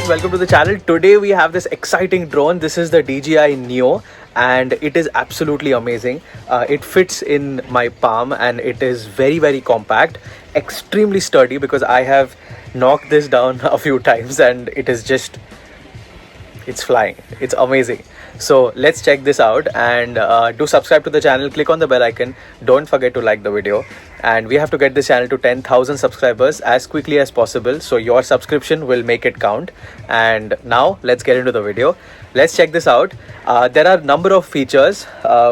guys, welcome to the channel. Today we have this exciting drone. This is the DJI Neo and it is absolutely amazing. It fits in my palm and it is very compact, extremely sturdy because I have knocked this down a few times and it's flying. It's amazing. So let's check this out and do subscribe to the channel, click on the bell icon, don't forget to like the video, and we have to get this channel to 10,000 subscribers as quickly as possible, so your subscription will make it count. And now let's get into the video. Let's check this out. There are a number of features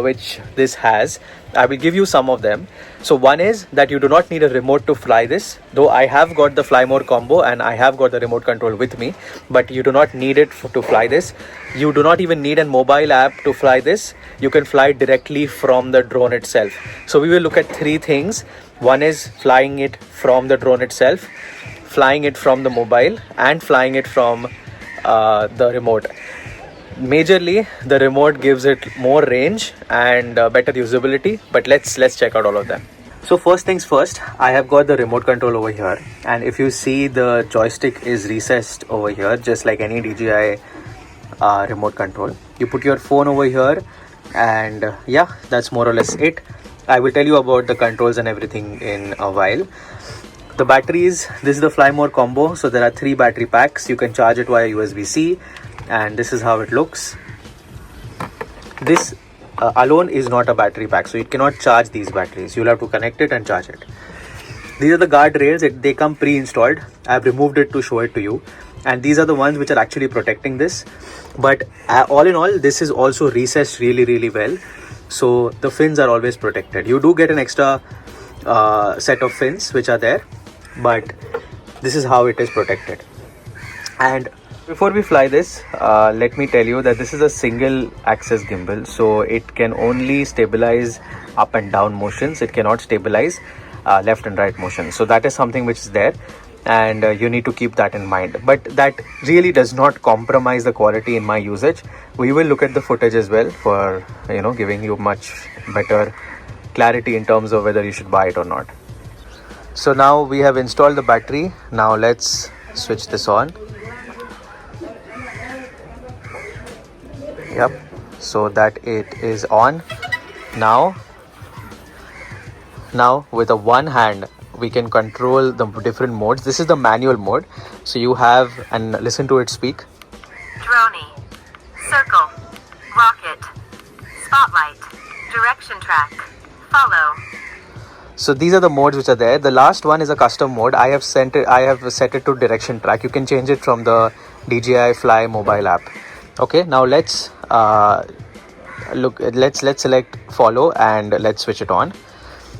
which this has. I will give you some of them. So one is that you do not need a remote to fly this, though I have got the Fly More combo and I have got the remote control with me, but you do not need it to fly this. You do not even need a mobile app to fly this. You can fly directly from the drone itself. So we will look at three things. One is flying it from the drone itself, flying it from the mobile, and flying it from the remote. Majorly, the remote gives it more range and better usability, but let's check out all of them. So first things first, I have got the remote control over here, and if you see, the joystick is recessed over here just like any DJI remote control. You put your phone over here and yeah, that's more or less it. I will tell you about the controls and everything in a while. The batteries, this is the Fly More combo, so there are 3 battery packs. You can charge it via USB-C, and this is how it looks. This alone is not a battery pack, so it cannot charge these batteries. You'll have to connect it and charge it. These are the guard rails. They come pre-installed. I've removed it to show it to you, and these are the ones which are actually protecting this. But all in all, this is also recessed really well, so the fins are always protected. You do get an extra set of fins which are there, but this is how it is protected. And before we fly this, let me tell you that this is a single axis gimbal, so it can only stabilize up and down motions. It cannot stabilize left and right motions. So that is something which is there, and you need to keep that in mind. But that really does not compromise the quality in my usage. We will look at the footage as well for giving you much better clarity in terms of whether you should buy it or not. So now we have installed the battery. Now let's switch this on. Yep, so that it is on. Now with a one hand we can control the different modes. This is the manual mode, so you have, and listen to it speak. Droney, circle, rocket, spotlight, direction track, follow. So these are the modes which are there. The last one is a custom mode. I have set it to direction track. You can change it from the DJI Fly mobile app. Okay, now let's select follow and let's switch it on.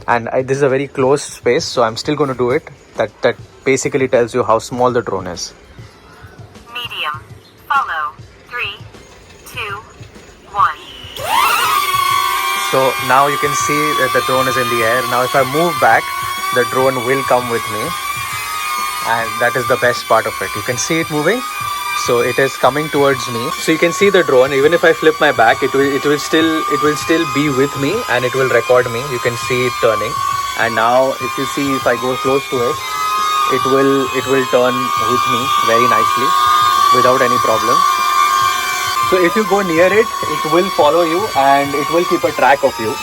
And this is a very closed space, so I'm still going to do it. That basically tells you how small the drone is. Medium, follow, 3, 2, 1. So now you can see that the drone is in the air. Now if I move back, the drone will come with me, and that is the best part of it. You can see it moving, so it is coming towards me. So you can see the drone. Even if I flip my back, it will still be with me and it will record me. You can see it turning. And now if you see, if I go close to it, it will turn with me very nicely without any problem. So if you go near it, it will follow you and it will keep a track of you.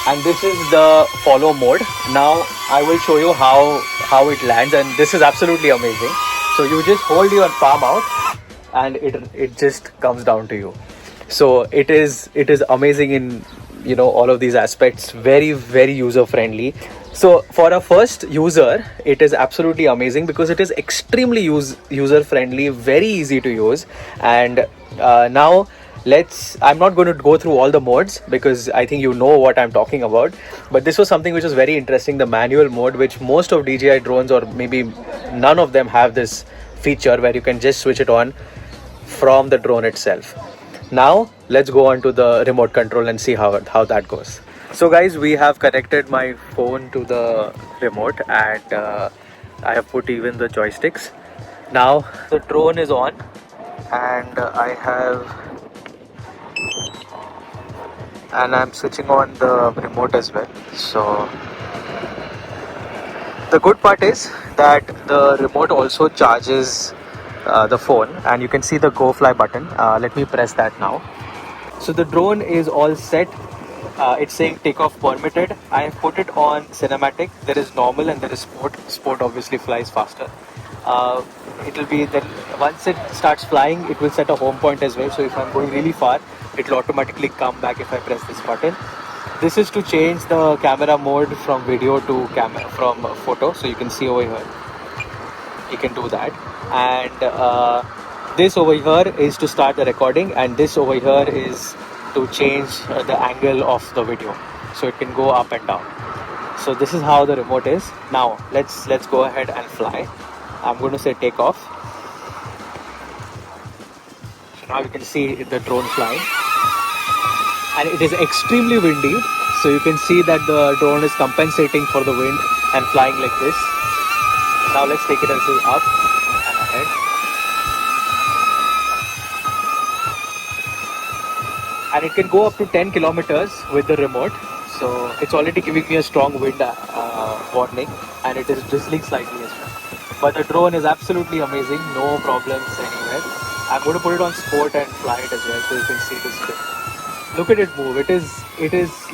And this is the follow mode. Now I will show you how it lands, and this is absolutely amazing. So you just hold your palm out and it just comes down to you. So it is amazing in all of these aspects. Very user friendly. So for a first user, it is absolutely amazing because it is extremely user friendly, very easy to use. And now I'm not going to go through all the modes because I think you know what I'm talking about, but this was something which was very interesting, the manual mode, which most of DJI drones, or maybe none of them, have this feature where you can just switch it on from the drone itself. Now let's go on to the remote control and see how that goes. So guys, we have connected my phone to the remote, and I have put even the joysticks. Now the drone is on, and I'm switching on the remote as well. So the good part is that the remote also charges the phone, and you can see the Go Fly button. Let me press that now. So the drone is all set. It's saying takeoff permitted. I have put it on cinematic. There is normal and there is sport. Sport obviously flies faster. It will be then once it starts flying, it will set a home point as well. So if I'm going really far, it will automatically come back if I press this button. This is to change the camera mode from video to from photo. So you can see over here, you can do that. And this over here is to start the recording, and this over here is to change the angle of the video, so it can go up and down. So this is how the remote is. Now let's go ahead and fly. I'm going to say take off. So now you can see the drone flying, and it is extremely windy, so you can see that the drone is compensating for the wind and flying like this. Now let's take it a little up and ahead. And it can go up to 10 kilometers with the remote. So it's already giving me a strong wind warning, and it is drizzling slightly as well. But the drone is absolutely amazing, no problems anywhere. I'm going to put it on sport and fly it as well, so you can see this trip. Look at it move. It is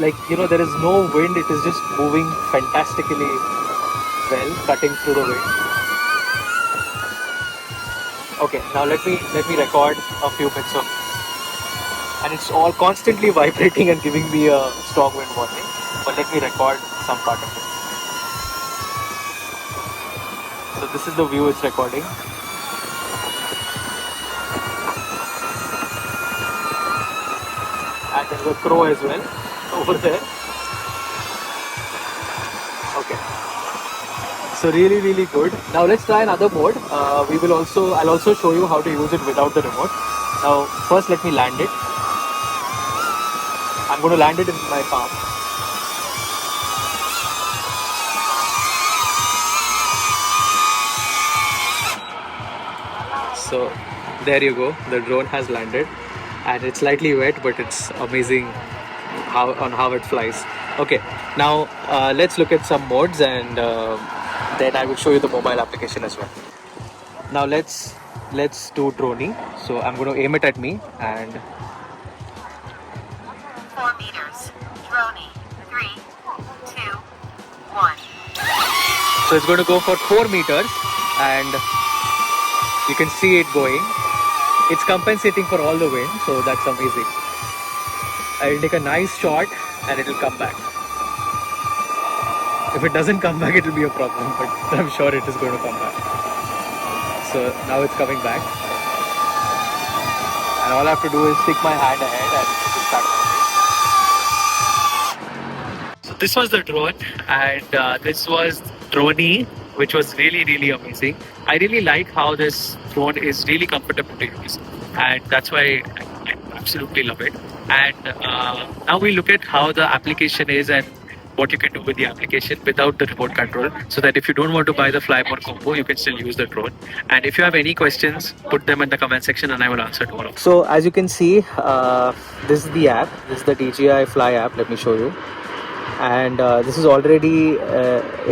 like, you know, there is no wind. It is just moving fantastically well, cutting through the wind. Okay, now let me record a few bits of, and it's all constantly vibrating and giving me a strong wind warning. But let me record some part of it. So this is the view it's recording. And there's a crow as well over there. Okay. So really good. Now let's try another mode. I'll also show you how to use it without the remote. Now first let me land it. I'm going to land it in my palm. So there you go, the drone has landed, and it's slightly wet, but it's amazing how it flies. Okay, now let's look at some modes, and then I will show you the mobile application as well. Now let's do droning. So I'm going to aim it at me, and 4 meters. Droning. 3, 2, 1. so it's going to go for 4 meters, and you can see it going. It's compensating for all the wind, so that's amazing. I will take a nice shot and it will come back. If it doesn't come back, it will be a problem, but I'm sure it is going to come back. So now it's coming back, and all I have to do is stick my hand ahead and it will start moving. So this was the drone, and this was Droney, which was really amazing. I really like how this drone is really comfortable to use, and that's why I absolutely love it. And now we look at how the application is and what you can do with the application without the remote control, so that if you don't want to buy the Fly More combo, you can still use the drone. And if you have any questions, put them in the comment section and I will answer to all of them. So as you can see, this is the app. This is the DJI FLY app. Let me show you. And this is already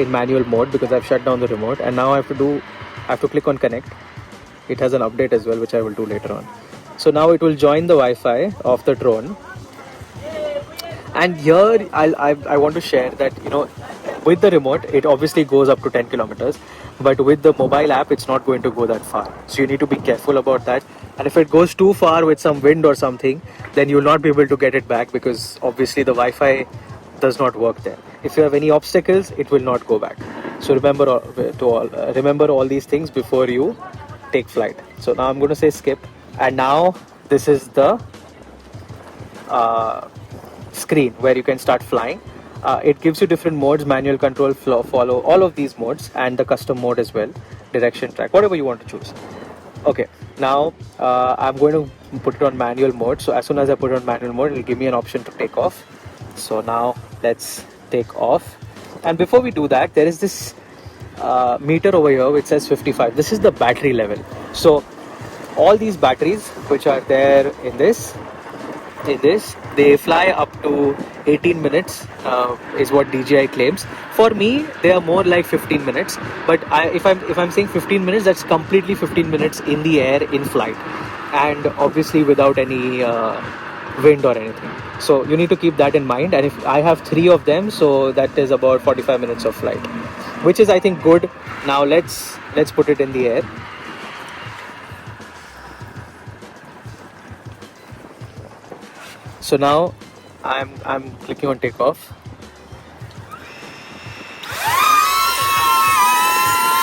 in manual mode because I've shut down the remote, and now I have to click on connect. It has an update as well, which I will do later on. So now it will join the Wi-Fi of the drone. And here I want to share that, you know, with the remote it obviously goes up to 10 kilometers, but with the mobile app it's not going to go that far. So you need to be careful about that. And if it goes too far with some wind or something, then you will not be able to get it back, because obviously the Wi-Fi does not work there. If you have any obstacles, it will not go back. So remember all these things before you take flight. So now I'm going to say skip, and now this is the screen where you can start flying. It gives you different modes: manual, control, follow, all of these modes, and the custom mode as well, direction, track, whatever you want to choose. Okay, now I'm going to put it on manual mode. So as soon as I put it on manual mode, it will give me an option to take off. So now let's take off. And before we do that, there is this meter over here which says 55. This is the battery level. So all these batteries which are there in this, in this. They fly up to 18 minutes, is what DJI claims. For me, they are more like 15 minutes. But if I'm saying 15 minutes, that's completely 15 minutes in the air in flight, and obviously without any wind or anything. So you need to keep that in mind. And if I have 3 of them, so that is about 45 minutes of flight, which is I think good. Now let's put it in the air. So now I'm clicking on takeoff.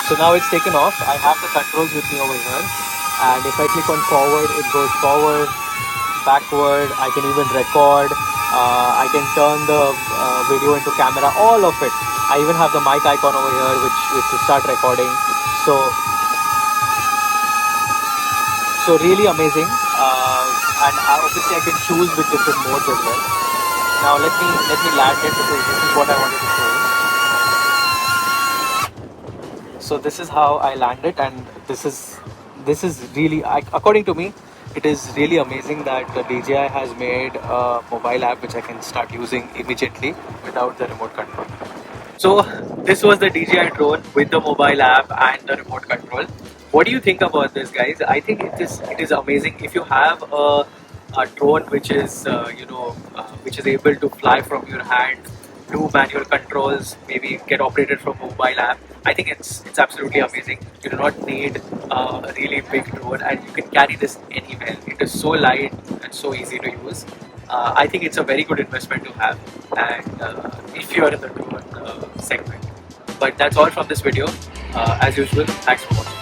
So now it's taken off. I have the controls with me over here, and if I click on forward, it goes forward, backward. I can even record. I can turn the video into camera, all of it. I even have the mic icon over here, which to start recording. So really amazing. And obviously I can choose with different modes as well. Now let me land it, because this is what I wanted to show you. So this is how I land it, and this is really, according to me, it is really amazing that the DJI has made a mobile app which I can start using immediately without the remote control. So this was the DJI drone with the mobile app and the remote control. What do you think about this, guys? I think it is amazing. If you have a drone which is which is able to fly from your hand, do manual controls, maybe get operated from a mobile app. I think it's absolutely amazing. You do not need a really big drone, and you can carry this anywhere. It is so light and so easy to use. I think it's a very good investment to have, and if you are in the drone segment. But that's all from this video. As usual, thanks for watching.